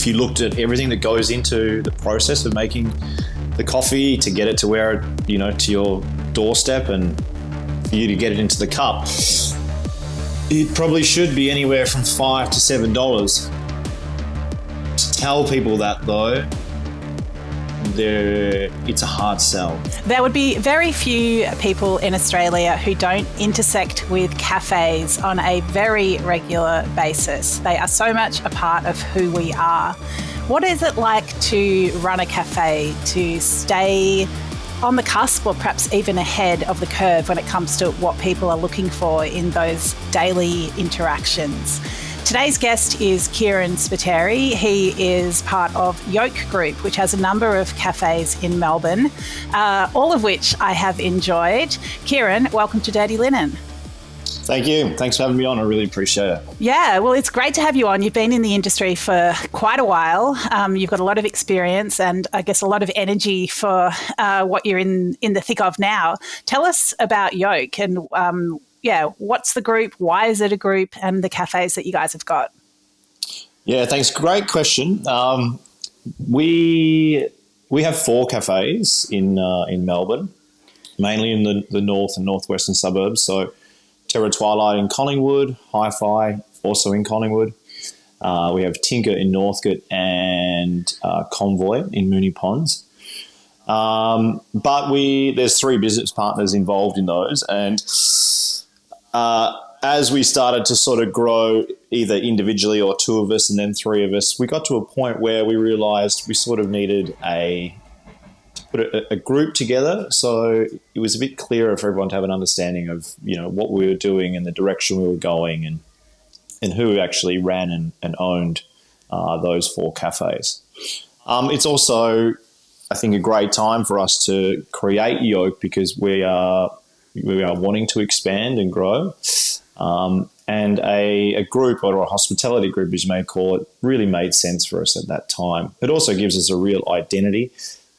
if you looked at everything that goes into the process of making the coffee to get it to where, to your doorstep and for you to get it into the cup, it probably should be anywhere from $5 to $7. To tell people that though, it's a hard sell. There would be very few people in Australia who don't intersect with cafes on a very regular basis. They are so much a part of who we are. What is it like to run a cafe, to stay on the cusp or perhaps even ahead of the curve when it comes to what people are looking for in those daily interactions? Today's guest is Kieran Spiteri. He is part of Yolk Group, which has a number of cafes in Melbourne, all of which I have enjoyed. Kieran, welcome to Dirty Linen. Thank you. Thanks for having me on. I really appreciate it. Yeah, well, it's great to have you on. You've been in the industry for quite a while. You've got a lot of experience and I guess a lot of energy for what you're in the thick of now. Tell us about Yolk and what's the group? Why is it a group? And the cafes that you guys have got? Yeah, thanks. Great question. We have 4 cafes in Melbourne, mainly in the north and northwestern suburbs. So Twilight in Collingwood, Hi-Fi also in Collingwood. We have Tinker in Northcote and Convoy in Moonee Ponds. But there's 3 business partners involved in those, and as we started to sort of grow, either individually or 2 of us and then 3 of us, we got to a point where we realised we sort of needed to put a group together. So it was a bit clearer for everyone to have an understanding of, what we were doing and the direction we were going and who actually ran and owned those 4 cafes. It's also, I think, a great time for us to create Yolk because we are wanting to expand and grow. And a group or a hospitality group, as you may call it, really made sense for us at that time. It also gives us a real identity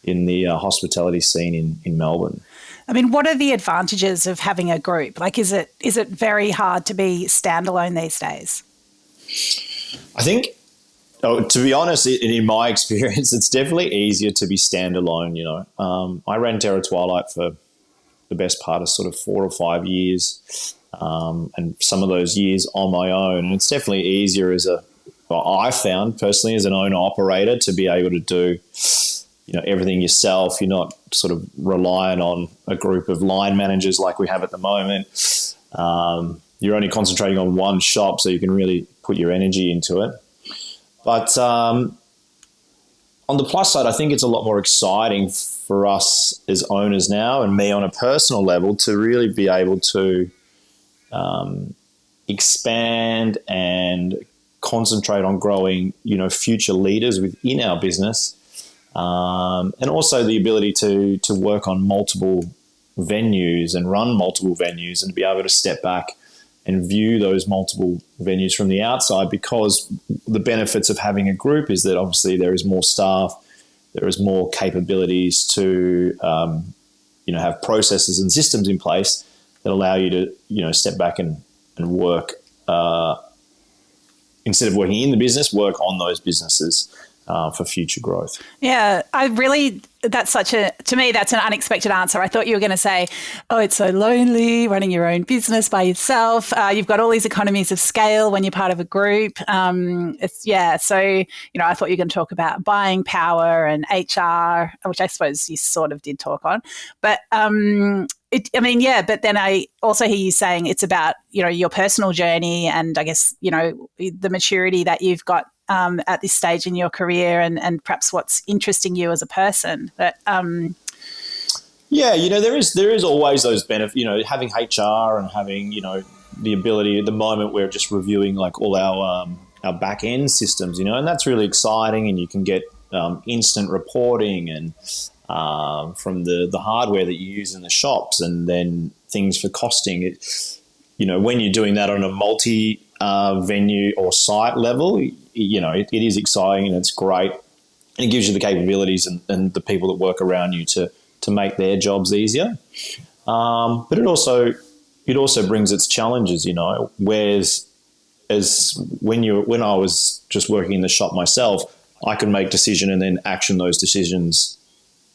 in the hospitality scene in Melbourne. I mean, what are the advantages of having a group? Like, is it very hard to be standalone these days? I think, to be honest, in my experience, it's definitely easier to be standalone. I ran Twilight for the best part of sort of 4 or 5 years, and some of those years on my own. And it's definitely easier I found personally as an owner operator to be able to do everything yourself. You're not sort of relying on a group of line managers like we have at the moment. You're only concentrating on one shop, so you can really put your energy into it. But on the plus side, I think it's a lot more exciting for us as owners now, and me on a personal level, to really be able to expand and concentrate on growing, future leaders within our business. And also the ability to work on multiple venues and run multiple venues and to be able to step back and view those multiple venues from the outside, because the benefits of having a group is that obviously there is more staff, there is more capabilities to have processes and systems in place that allow you to step back and work instead of working in the business, work on those businesses for future growth. Yeah, to me, that's an unexpected answer. I thought you were going to say, oh, it's so lonely running your own business by yourself. You've got all these economies of scale when you're part of a group. So, I thought you were going to talk about buying power and HR, which I suppose you sort of did talk on. But but then I also hear you saying it's about, your personal journey and I guess, the maturity that you've got at this stage in your career and perhaps what's interesting you as a person. But there is always those benefits, having HR and having, the ability at the moment we're just reviewing like all our back end systems, and that's really exciting, and you can get instant reporting and from the hardware that you use in the shops, and then things for costing it. When you're doing that on a multi venue or site level, it is exciting and it's great. And it gives you the capabilities and the people that work around you to make their jobs easier. But it also brings its challenges, whereas when I was just working in the shop myself, I can make decision and then action those decisions,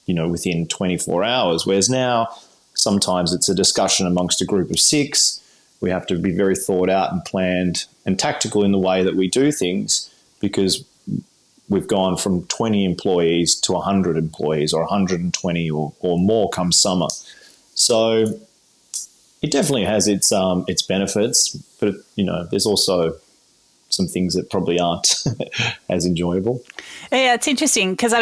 within 24 hours. Whereas now, sometimes it's a discussion amongst a group of 6. We have to be very thought out and planned and tactical in the way that we do things, because we've gone from 20 employees to 100 employees, or 120 or more come summer. So it definitely has its benefits, but there's also some things that probably aren't as enjoyable. Yeah, it's interesting because,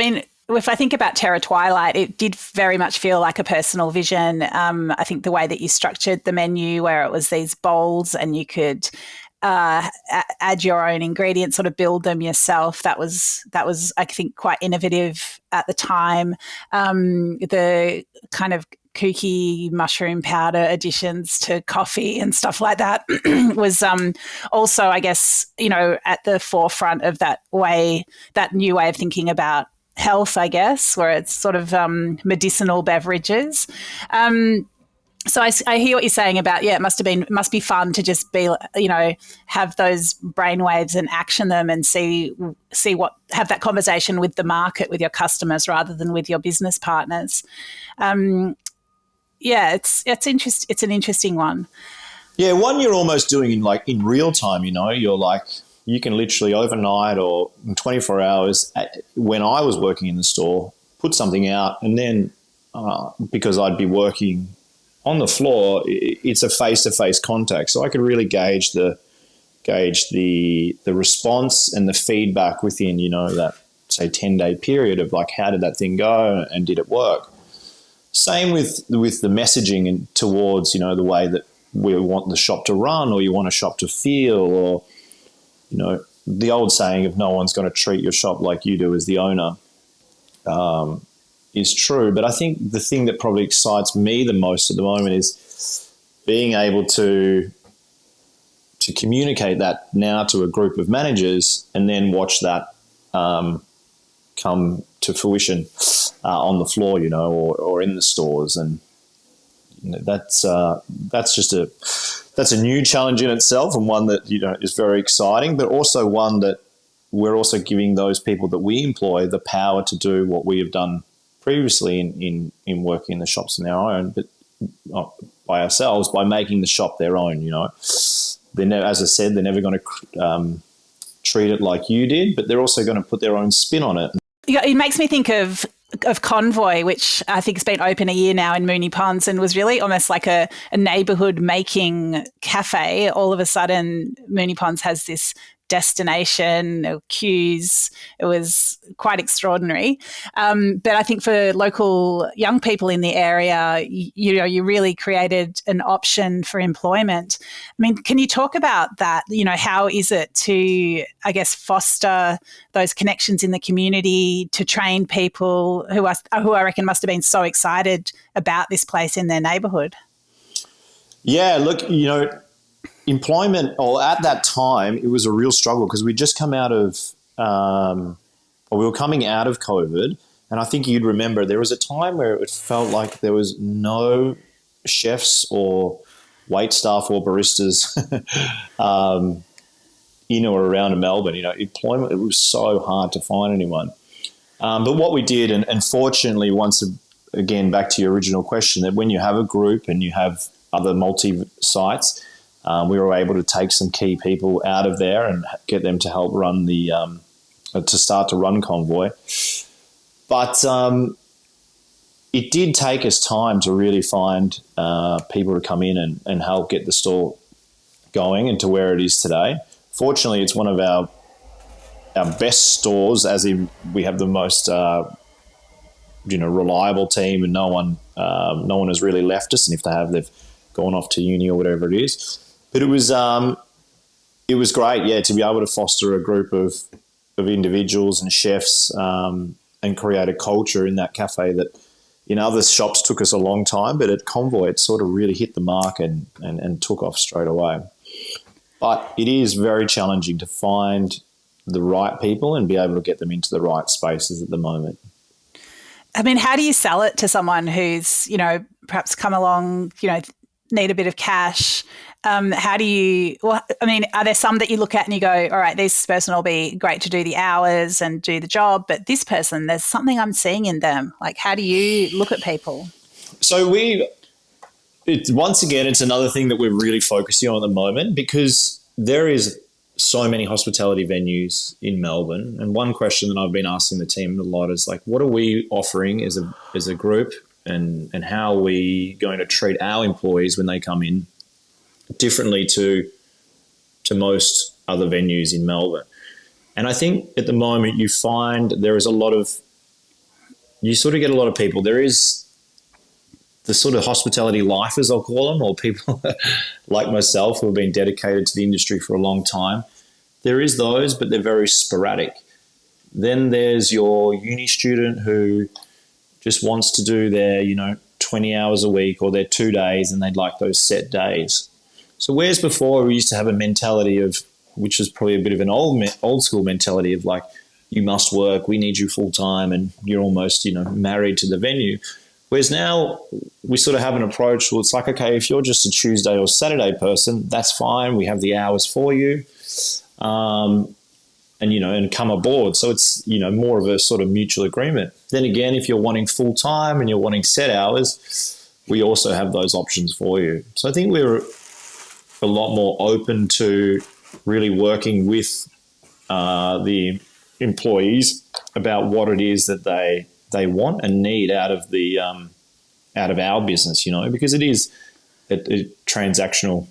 if I think about Terra Twilight, it did very much feel like a personal vision. I think the way that you structured the menu, where it was these bowls and you could add your own ingredients, sort of build them yourself. That was I think quite innovative at the time. The kind of kooky mushroom powder additions to coffee and stuff like that was also, I guess, at the forefront of that new way of thinking about health, I guess, where it's sort of medicinal beverages. So I hear what you're saying about, it must be fun to just be, have those brainwaves and action them and have that conversation with the market, with your customers, rather than with your business partners. It's an interesting one. Yeah, one you're almost doing in real time. You're like, you can literally overnight or in 24 hours. When I was working in the store, put something out, and then because I'd be working on the floor, it's a face-to-face contact, so I could really gauge the response and the feedback within that, say, 10-day period of like, how did that thing go and did it work? Same with the messaging and towards the way that we want the shop to run, or you want a shop to feel, or the old saying of no one's going to treat your shop like you do as the owner is true. But I think the thing that probably excites me the most at the moment is being able to communicate that now to a group of managers, and then watch that come to fruition on the floor, or in the stores. And that's a new challenge in itself, and one that is very exciting, but also one that we're also giving those people that we employ the power to do what we have done previously in working in the shops on our own, but not by ourselves, by making the shop their own. They're never, as I said, they're never going to treat it like you did, but they're also going to put their own spin on it. Yeah, it makes me think of Convoy, which I think has been open a year now in Moonee Ponds, and was really almost like a neighbourhood making cafe. All of a sudden, Moonee Ponds has this destination, queues. It was quite extraordinary. But I think for local young people in the area, you really created an option for employment. Can you talk about that? How is it to, I guess, foster those connections in the community, to train people who I reckon must have been so excited about this place in their neighbourhood? Yeah, look, employment, or at that time, it was a real struggle because we'd just come out of, we were coming out of COVID, and I think you'd remember there was a time where it felt like there was no chefs or wait staff or baristas in or around Melbourne. Employment, it was so hard to find anyone. But what we did, and fortunately, once again, back to your original question, that when you have a group and you have other multi-sites, we were able to take some key people out of there and get them to help run to start to run Convoy. But it did take us time to really find people to come in and help get the store going into where it is today. Fortunately, it's one of our best stores, as in we have the most reliable team, and no one has really left us. And if they have, they've gone off to uni or whatever it is. But it was great, to be able to foster a group of individuals and chefs and create a culture in that cafe that in other shops took us a long time, but at Convoy it sort of really hit the mark and took off straight away. But it is very challenging to find the right people and be able to get them into the right spaces at the moment. How do you sell it to someone who's, perhaps come along, need a bit of cash, How do you, well, I mean, are there some that you look at and you go, all right, this person will be great to do the hours and do the job, but this person, there's something I'm seeing in them. Like, how do you look at people? So once again, it's another thing that we're really focusing on at the moment, because there is so many hospitality venues in Melbourne. And one question that I've been asking the team a lot is like, what are we offering as a group, and how are we going to treat our employees when they come in differently to most other venues in Melbourne? And I think at the moment you find there is you sort of get a lot of people. There is the sort of hospitality lifers, I'll call them, or people like myself who have been dedicated to the industry for a long time. There is those, but they're very sporadic. Then there's your uni student who just wants to do their, 20 hours a week or their 2 days, and they'd like those set days. So whereas before we used to have a mentality of, which is probably a bit of an old school mentality of like, you must work, we need you full time, and you're almost, married to the venue. Whereas now we sort of have an approach where it's like, okay, if you're just a Tuesday or Saturday person, that's fine. We have the hours for you, and come aboard. So it's, more of a sort of mutual agreement. Then again, if you're wanting full time and you're wanting set hours, we also have those options for you. So I think we're a lot more open to really working with the employees about what it is that they want and need out of our business, because it is a transactional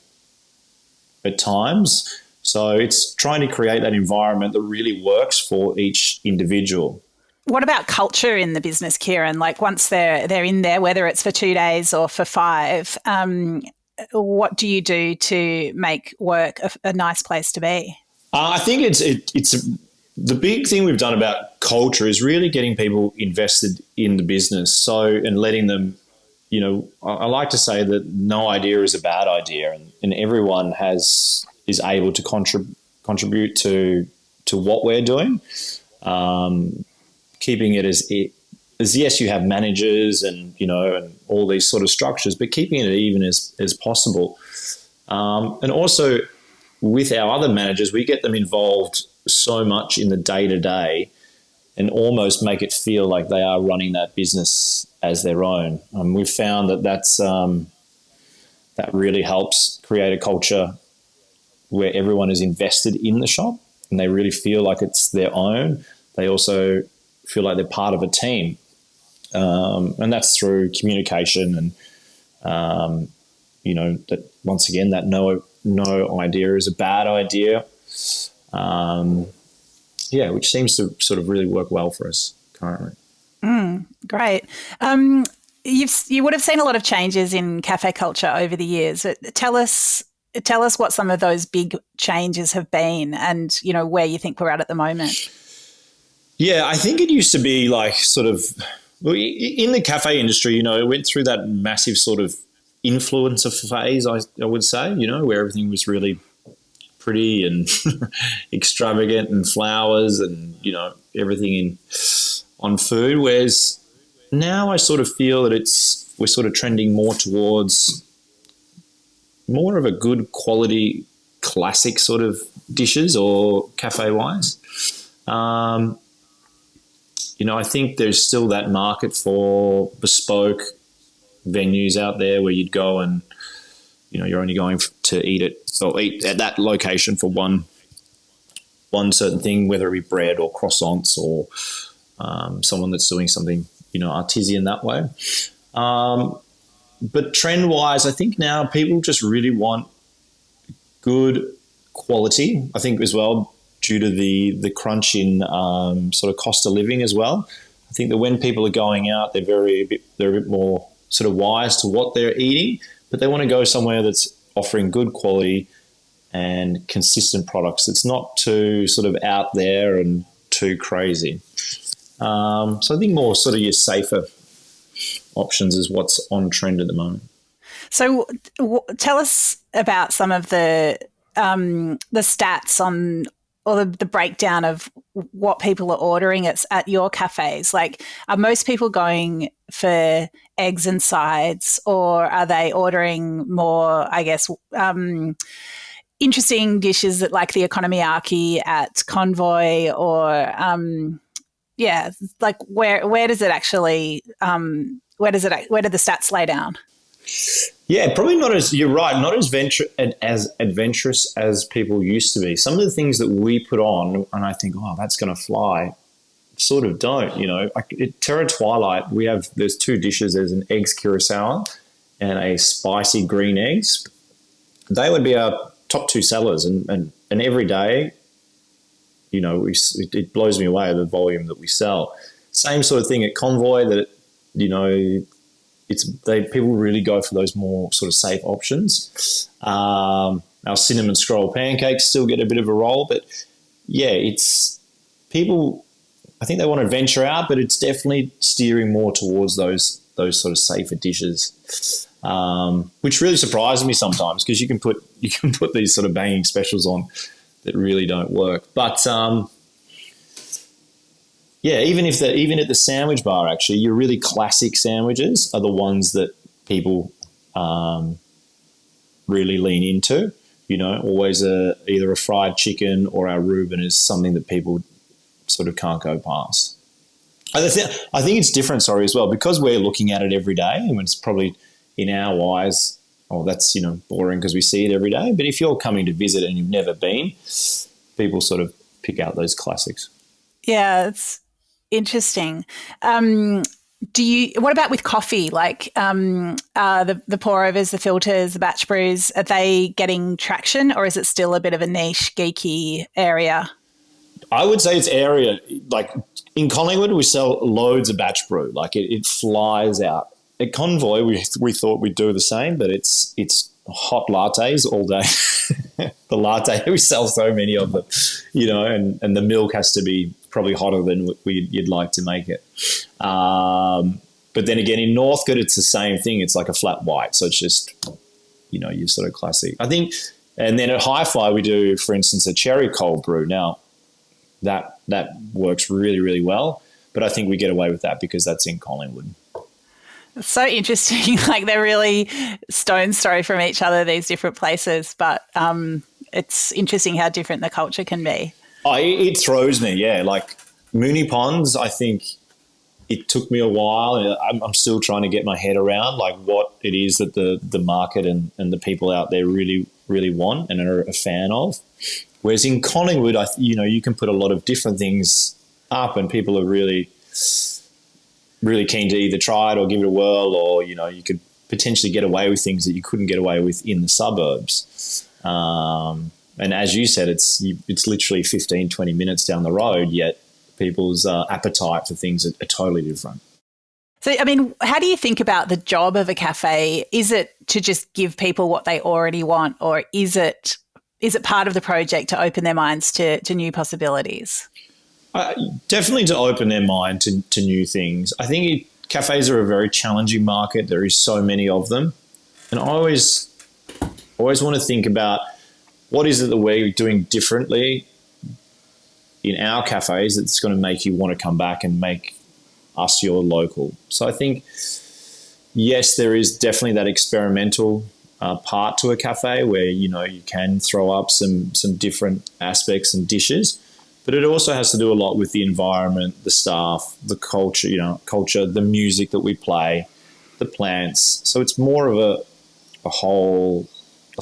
at times. So it's trying to create that environment that really works for each individual. What about culture in the business, Kieran? Like once they're in there, whether it's for 2 days or for 5, what do you do to make work a nice place to be? I think it's the big thing we've done about culture is really getting people invested in the business. So, and letting them, I like to say that no idea is a bad idea, and everyone is able to contribute to what we're doing. Keeping it as yes, you have managers and and all these sort of structures, but keeping it even as possible. And also with our other managers, we get them involved so much in the day-to-day and almost make it feel like they are running that business as their own. We've found that really helps create a culture where everyone is invested in the shop and they really feel like it's their own. They also feel like they're part of a team. And that's through communication and, that once again, that no idea is a bad idea. Which seems to sort of really work well for us currently. Great. You would have seen a lot of changes in cafe culture over the years. Tell us what some of those big changes have been, and where you think we're at the moment. Yeah, I think it used to be like sort of in the cafe industry. It went through that massive sort of influencer phase. I would say, where everything was really pretty and extravagant and flowers and everything on food. Whereas now I sort of feel that we're sort of trending more towards more of a good quality classic sort of dishes or cafe wise. I think there's still that market for bespoke venues out there where you'd go and you're only going to eat at that location for one certain thing, whether it be bread or croissants or someone that's doing something artisan that way. But trend wise, I think now people just really want good quality. I think as well, due to the crunch in sort of cost of living as well. I think that when people are going out, they're a bit more sort of wise to what they're eating, but they want to go somewhere that's offering good quality and consistent products. It's not too sort of out there and too crazy. So I think more sort of your safer options is what's on trend at the moment. So tell us about some of the stats on the breakdown of what people are ordering at your cafes? Like, are most people going for eggs and sides, or are they ordering more, I guess, interesting dishes that like the okonomiyaki at Convoy, or like where does it actually where do the stats lay down? Yeah, probably not as, you're right, not as adventurous as people used to be. Some of the things that we put on, and I think, oh, that's going to fly, sort of don't, Like at Terra Twilight, there's two dishes. There's an eggs kurosawa and a spicy green eggs. They would be our top two sellers, and every day, it blows me away the volume that we sell. Same sort of thing at Convoy, that people really go for those more sort of safe options. Our cinnamon scroll pancakes still get a bit of a roll, but yeah, it's people. I think they want to venture out, but it's definitely steering more towards those sort of safer dishes, which really surprises me sometimes, because you can put these sort of banging specials on that really don't work. But yeah, even at the sandwich bar, actually, your really classic sandwiches are the ones that people really lean into. Always either a fried chicken or our Reuben is something that people sort of can't go past. I think it's different, as well, because we're looking at it every day, and it's probably in our eyes, oh, that's boring because we see it every day. But if you're coming to visit and you've never been, people sort of pick out those classics. Yeah, it's interesting. What about with coffee? Like the pour overs, the filters, the batch brews, are they getting traction, or is it still a bit of a niche, geeky area? I would say it's area. Like in Collingwood, we sell loads of batch brew. Like it flies out. At Convoy, we thought we'd do the same, but it's hot lattes all day. The latte, we sell so many of them, and the milk has to be probably hotter than you'd like to make it. But then again, in Northcote, it's the same thing. It's like a flat white. So it's just, your sort of classic. I think, and then at Hi-Fi, we do, for instance, a cherry cold brew. Now, that works really, really well. But I think we get away with that because that's in Collingwood. It's so interesting. Like, they're really stone's throw from each other, these different places. But it's interesting how different the culture can be. Oh, it throws me, yeah. Like Moonee Ponds, I think it took me a while, and I'm still trying to get my head around like what it is that the market and the people out there really, really want and are a fan of. Whereas in Collingwood, you can put a lot of different things up, and people are really, really keen to either try it or give it a whirl, or you could potentially get away with things that you couldn't get away with in the suburbs. And as you said, it's literally 15, 20 minutes down the road, yet people's appetite for things are totally different. So, I mean, how do you think about the job of a cafe? Is it to just give people what they already want, or is it part of the project to open their minds to new possibilities? Definitely to open their mind to new things. I think cafes are a very challenging market. There is so many of them. And I always want to think about what is it that we're doing differently in our cafes that's going to make you want to come back and make us your local. So I think, yes, there is definitely that experimental part to a cafe where, you can throw up some different aspects and dishes, but it also has to do a lot with the environment, the staff, the culture, the music that we play, the plants. So it's more of a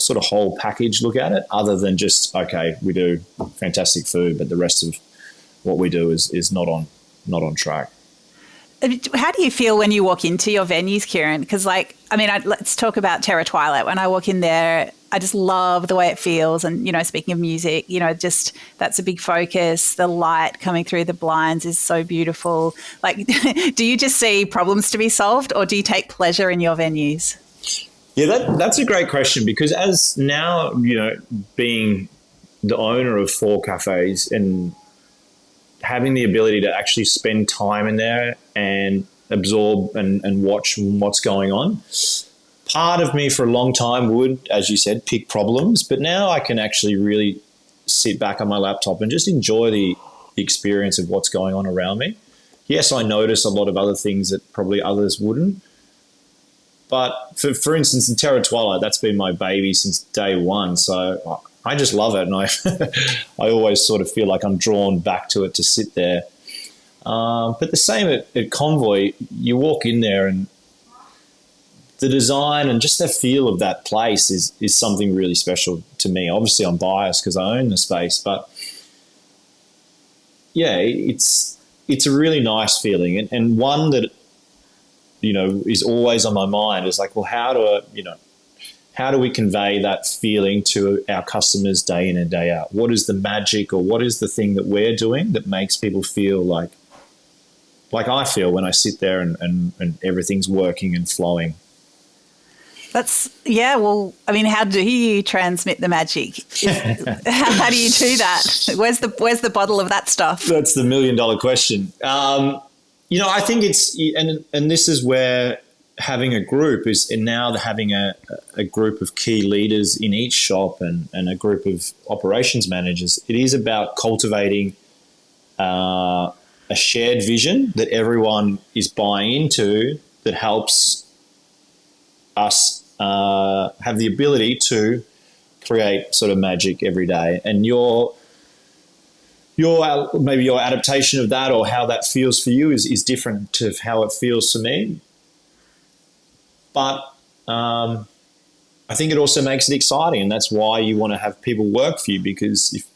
sort of whole package look at it, other than just, okay, we do fantastic food, but the rest of what we do is not on track. How do you feel when you walk into your venues, Kieran? Because, let's talk about Terra Twilight. When I walk in there, I just love the way it feels. And, speaking of music, just that's a big focus. The light coming through the blinds is so beautiful. Like, do you just see problems to be solved, or do you take pleasure in your venues? Yeah, that's a great question, because as now, being the owner of 4 cafes and having the ability to actually spend time in there and absorb and watch what's going on, part of me for a long time would, as you said, pick problems. But now I can actually really sit back on my laptop and just enjoy the experience of what's going on around me. Yes, I notice a lot of other things that probably others wouldn't. But for instance, in Terra Twilight, that's been my baby since day one. So I just love it. And I always sort of feel like I'm drawn back to it to sit there. But the same at Convoy, you walk in there and the design and just the feel of that place is something really special to me. Obviously, I'm biased because I own the space, but yeah, it's a really nice feeling, and one that, you know, is always on my mind is like, well, how do we convey that feeling to our customers day in and day out? What is the magic, or what is the thing that we're doing that makes people feel like I feel when I sit there and everything's working and flowing? Well, I mean, how do you transmit the magic? How do you do that? Where's the bottle of that stuff? That's the $1 million question. You know, I think it's, and this is where having a group is, and now having a group of key leaders in each shop and a group of operations managers, it is about cultivating a shared vision that everyone is buying into, that helps us have the ability to create sort of magic every day. And your maybe your adaptation of that, or how that feels for you, is different to how it feels for me. But I think it also makes it exciting, and that's why you want to have people work for you, because if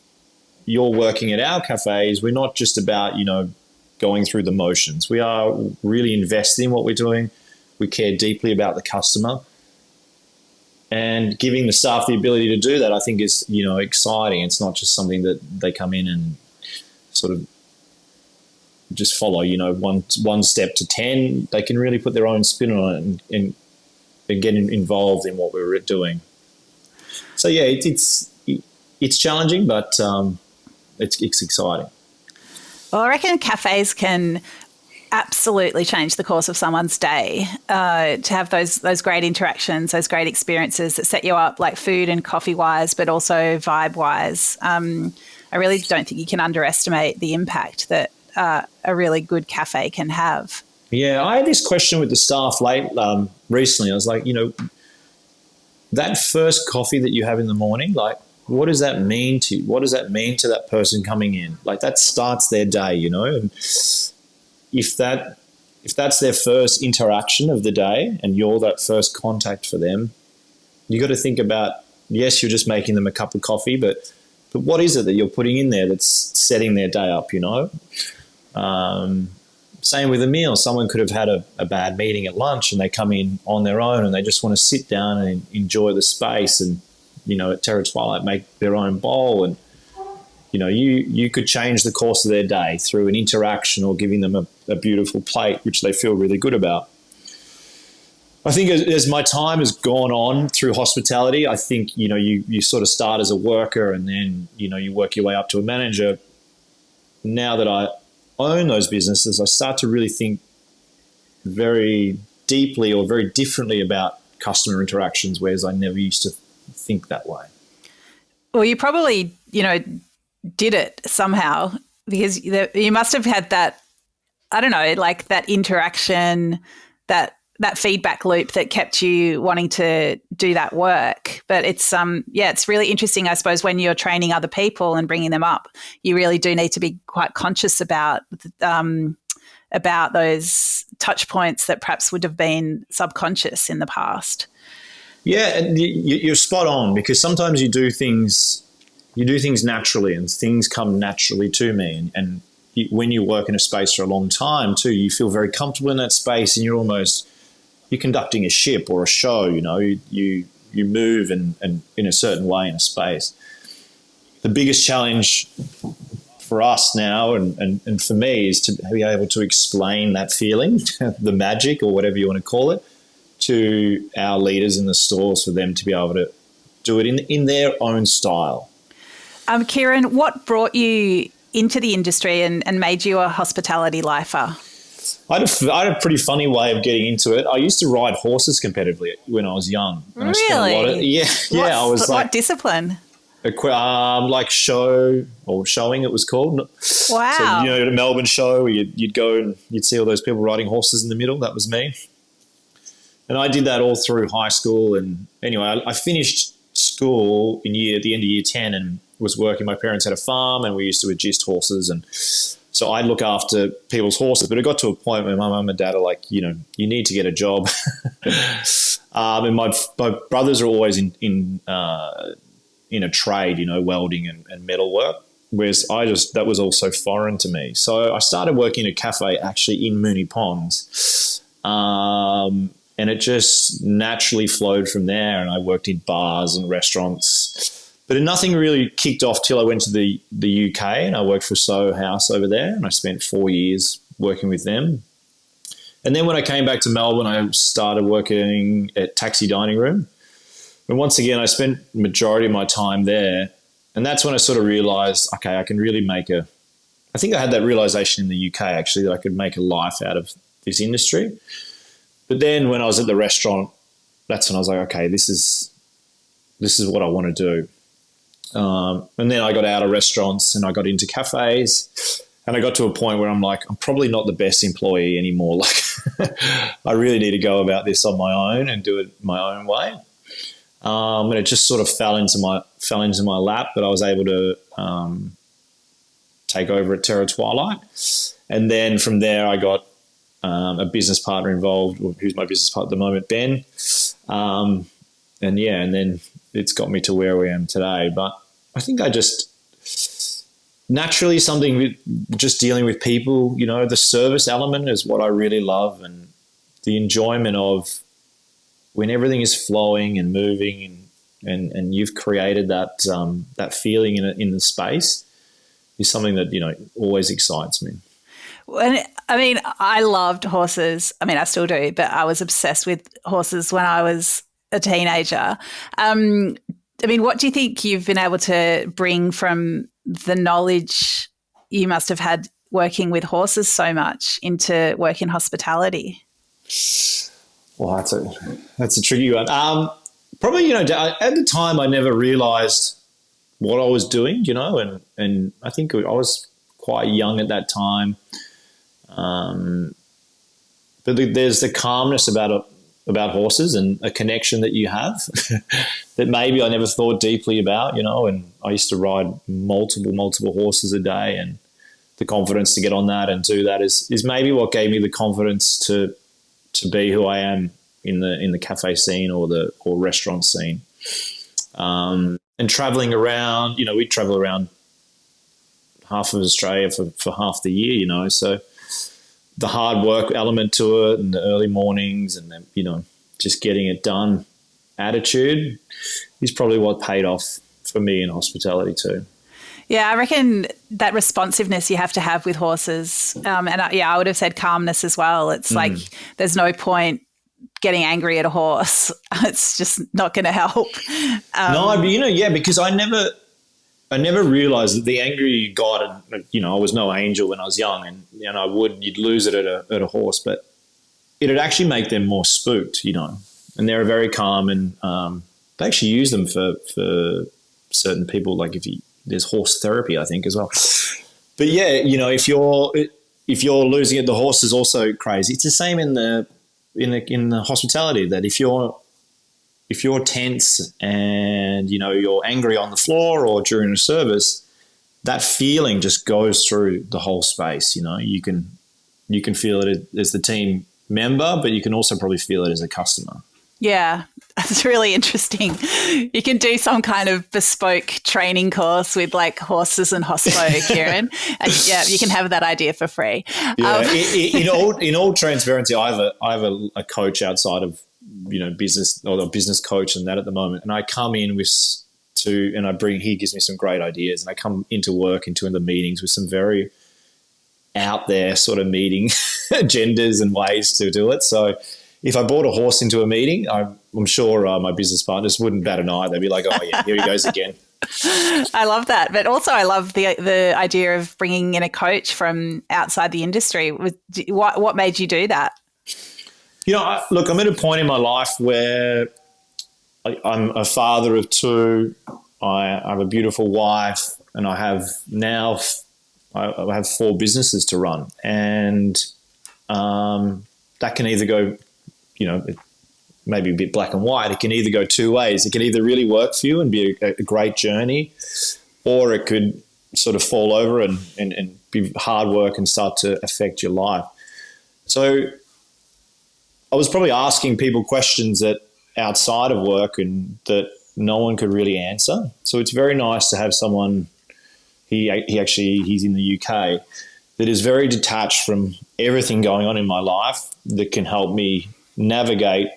you're working at our cafes, we're not just about, you know, going through the motions. We are really investing in what we're doing. We care deeply about the customer. And giving the staff the ability to do that, I think, is, you know, exciting. It's not just something that they come in and sort of just follow, you know, one step to 10. They can really put their own spin on it and get involved in what we're doing. So yeah, it's challenging, but it's exciting. Well, I reckon cafes can absolutely change the course of someone's day, to have those great interactions, those great experiences that set you up, like food and coffee wise, but also vibe wise. I really don't think you can underestimate the impact that a really good cafe can have. Yeah, I had this question with the staff recently. I was like, you know, that first coffee that you have in the morning, like, what does that mean to you? What does that mean to that person coming in? Like, that starts their day, you know. And if that's their first interaction of the day and you're that first contact for them, you got to think about, yes, you're just making them a cup of coffee, but what is it that you're putting in there that's setting their day up, you know? Same with a meal. Someone could have had a bad meeting at lunch and they come in on their own and they just want to sit down and enjoy the space, and, you know, at Terra Twilight, make their own bowl, and, you know, you could change the course of their day through an interaction or giving them a beautiful plate, which they feel really good about. I think as my time has gone on through hospitality, I think, you know, you sort of start as a worker and then, you know, you work your way up to a manager. Now that I own those businesses, I start to really think very deeply or very differently about customer interactions, whereas I never used to think that way. Well, you probably, you know, did it somehow, because you must have had that, I don't know, like that interaction, that feedback loop that kept you wanting to do that work. But it's it's really interesting, I suppose, when you're training other people and bringing them up, you really do need to be quite conscious about those touch points that perhaps would have been subconscious in the past. Yeah, and you're spot on, because sometimes you do things naturally and things come naturally to me. And when you work in a space for a long time too, you feel very comfortable in that space, and you're conducting a ship or a show, you know, you move and in a certain way in a space. The biggest challenge for us now and for me is to be able to explain that feeling, the magic or whatever you want to call it, to our leaders in the stores, for them to be able to do it in their own style. Kieran, what brought you into the industry and made you a hospitality lifer? I had a pretty funny way of getting into it. I used to ride horses competitively when I was young. And really? I was like, what discipline? like show or showing it was called. Wow. So, you know, at a Melbourne show where you'd go and you'd see all those people riding horses in the middle. That was me. And I did that all through high school. And anyway, I finished school at the end of year 10 and was working. My parents had a farm and we used to adjust horses. And so I'd look after people's horses. But it got to a point where my mum and dad are like, you know, you need to get a job. And my brothers are always in a trade, you know, welding and metal work. Whereas that was all so foreign to me. So I started working in a cafe actually in Moonee Ponds. And it just naturally flowed from there. And I worked in bars and restaurants. But nothing really kicked off till I went to the UK and I worked for Soho House over there. And I spent 4 years working with them. And then when I came back to Melbourne, I started working at Taxi Dining Room. And once again, I spent the majority of my time there. And that's when I sort of realised, okay, I can really I think I had that realisation in the UK actually, that I could make a life out of this industry. But then when I was at the restaurant, that's when I was like, okay, this is what I want to do. And then I got out of restaurants and I got into cafes and I got to a point where I'm like, I'm probably not the best employee anymore. Like I really need to go about this on my own and do it my own way. And it just sort of fell into my lap, but I was able to take over at Twilight. And then from there I got a business partner involved, who's my business partner at the moment, Ben. And then it's got me to where we am today. But I think I just naturally something with just dealing with people, you know, the service element is what I really love, and the enjoyment of when everything is flowing and moving and you've created that feeling in the space is something that, you know, always excites me. I mean, I loved horses. I mean, I still do, but I was obsessed with horses when I was a teenager. I mean, what do you think you've been able to bring from the knowledge you must have had working with horses so much into work in hospitality? Well, that's a tricky one. Probably, you know, at the time I never realised what I was doing, you know, and I think I was quite young at that time. But there's the calmness about horses and a connection that you have that maybe I never thought deeply about, you know, and I used to ride multiple horses a day, and the confidence to get on that and do that is maybe what gave me the confidence to be who I am in the cafe scene or restaurant scene. And traveling around, you know, we'd travel around half of Australia for half the year, you know, so the hard work element to it and the early mornings and then, you know, just getting it done attitude is probably what paid off for me in hospitality too. Yeah, I reckon that responsiveness you have to have with horses, I would have said calmness as well. It's like there's no point getting angry at a horse. It's just not going to help. No, but, you know, yeah, because I never realised that the angry you got, and, you know, I was no angel when I was young, and you know, you'd lose it at a horse, but it'd actually make them more spooked, you know, and they're very calm, and they actually use them for certain people, like there's horse therapy, I think, as well. But yeah, you know, if you're losing it, the horse is also crazy. It's the same in the hospitality, that if you're tense and, you know, you're angry on the floor or during a service, that feeling just goes through the whole space. You know, you can feel it as the team member, but you can also probably feel it as a customer. Yeah, that's really interesting. You can do some kind of bespoke training course with like horses and hospo, Kieran. And yeah, you can have that idea for free. Yeah, in all transparency, I have a coach outside of, you know, business, or a business coach and that at the moment. And I come in he gives me some great ideas, and I come into the meetings with some very out there sort of meeting agendas and ways to do it. So if I brought a horse into a meeting, I'm sure my business partners wouldn't bat an eye. They'd be like, oh yeah, here he goes again. I love that. But also I love the idea of bringing in a coach from outside the industry. What made you do that? You know, look, I'm at a point in my life where I'm a father of two. I have a beautiful wife, and I have 4 businesses to run, and that can either go, maybe a bit black and white. It can either go 2 ways. It can either really work for you and be a great journey, or it could sort of fall over and be hard work and start to affect your life. So I was probably asking people questions that outside of work and that no one could really answer. So it's very nice to have someone, he's in the UK, that is very detached from everything going on in my life, that can help me navigate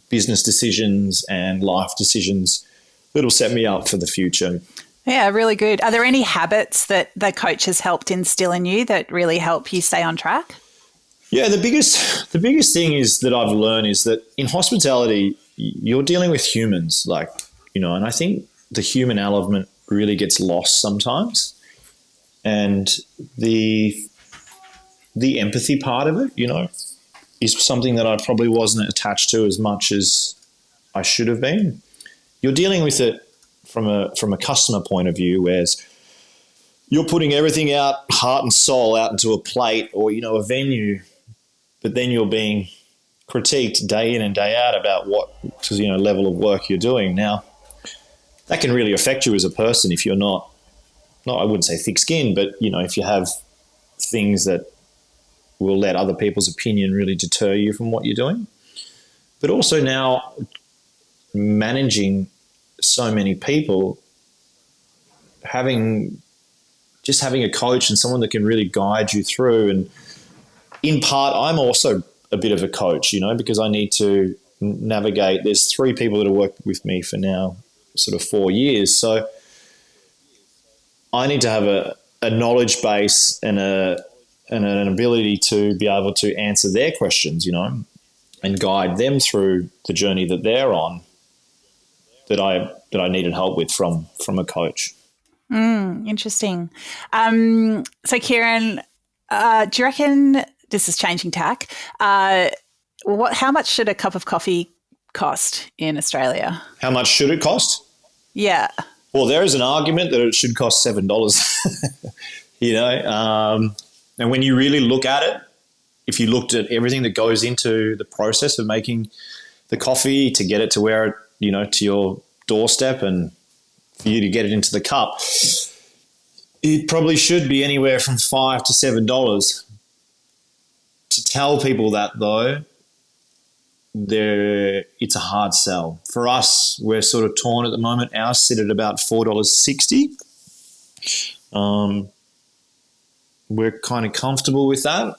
business decisions and life decisions that'll set me up for the future. Yeah, really good. Are there any habits that the coach has helped instill in you that really help you stay on track? Yeah, the biggest thing is that I've learned is that in hospitality, you're dealing with humans, and I think the human element really gets lost sometimes. And the empathy part of it, is something that I probably wasn't attached to as much as I should have been. You're dealing with it from a customer point of view, whereas you're putting everything out, heart and soul, out into a plate or, a venue, but then you're being critiqued day in and day out about what level of work you're doing. Now, that can really affect you as a person if you're not, I wouldn't say thick-skinned, but, if you have things that will let other people's opinion really deter you from what you're doing. But also now managing so many people, having a coach and someone that can really guide you through. And in part, I'm also a bit of a coach, because I need to navigate. There's 3 people that have worked with me for now sort of 4 years. So I need to have a knowledge base and an ability to be able to answer their questions, and guide them through the journey that they're on, that I needed help with from a coach. Interesting. So Kieran, do you reckon, this is changing tack, how much should a cup of coffee cost in Australia? How much should it cost? Yeah. Well, there is an argument that it should cost $7. And when you really look at it, if you looked at everything that goes into the process of making the coffee to get it to where it, to your doorstep and for you to get it into the cup, it probably should be anywhere from $5 to $7. To tell people that, though, it's a hard sell. For us, we're sort of torn at the moment. Ours sit at about $4.60. We're kind of comfortable with that.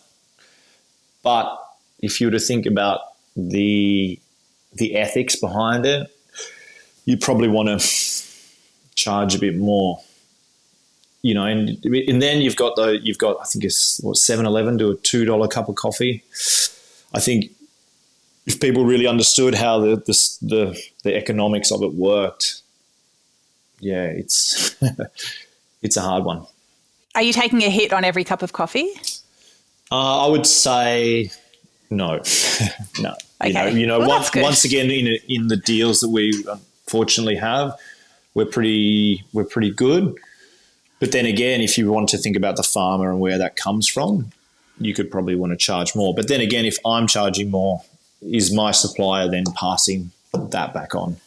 But if you were to think about the ethics behind it, you probably want to charge a bit more, and then you've got I think it's $7-11 to a $2 cup of coffee. I think if people really understood how the economics of it worked, yeah, it's it's a hard one. Are you taking a hit on every cup of coffee? I would say no. No. Okay. Well, once again, in the deals that we unfortunately have, we're pretty good. But then again, if you want to think about the farmer and where that comes from, you could probably want to charge more. But then again, if I'm charging more, is my supplier then passing that back on?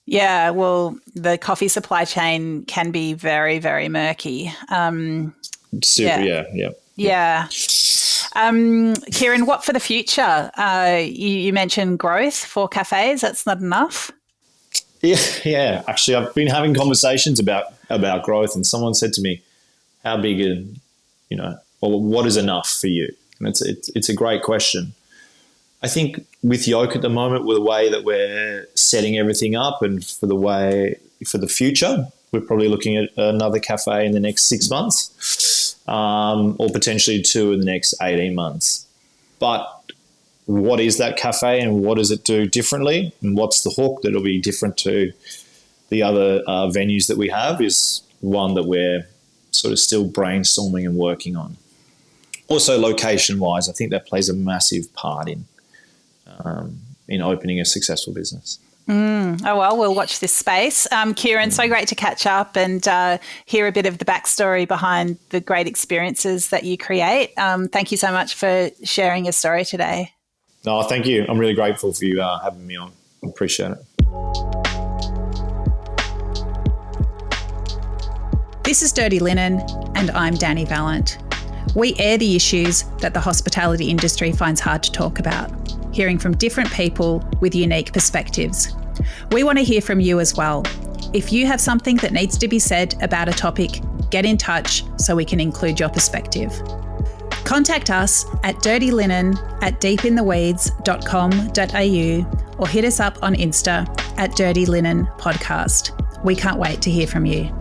Yeah, well, the coffee supply chain can be very, very murky. Yeah. Kieran, what for the future? You mentioned growth for cafes. That's not enough? Yeah. Actually, I've been having conversations about growth, and someone said to me, how big or what is enough for you? And it's a great question. I think with Yolk at the moment, with the way that we're setting everything up and for the future, we're probably looking at another cafe in the next 6 months, or potentially 2 in the next 18 months. But what is that cafe and what does it do differently? And what's the hook that'll be different to the other venues that we have is one that we're sort of still brainstorming and working on. Also, location-wise, I think that plays a massive part in opening a successful business. Oh, well, we'll watch this space. Kieran, so great to catch up and hear a bit of the backstory behind the great experiences that you create. Thank you so much for sharing your story today. No, thank you. I'm really grateful for you having me on. Appreciate it. This is Dirty Linen, and I'm Dani Valent. We air the issues that the hospitality industry finds hard to talk about, hearing from different people with unique perspectives. We want to hear from you as well. If you have something that needs to be said about a topic, get in touch so we can include your perspective. Contact us at dirtylinenat deepintheweeds.com.au or hit us up on Insta at Dirty Linen Podcast. We can't wait to hear from you.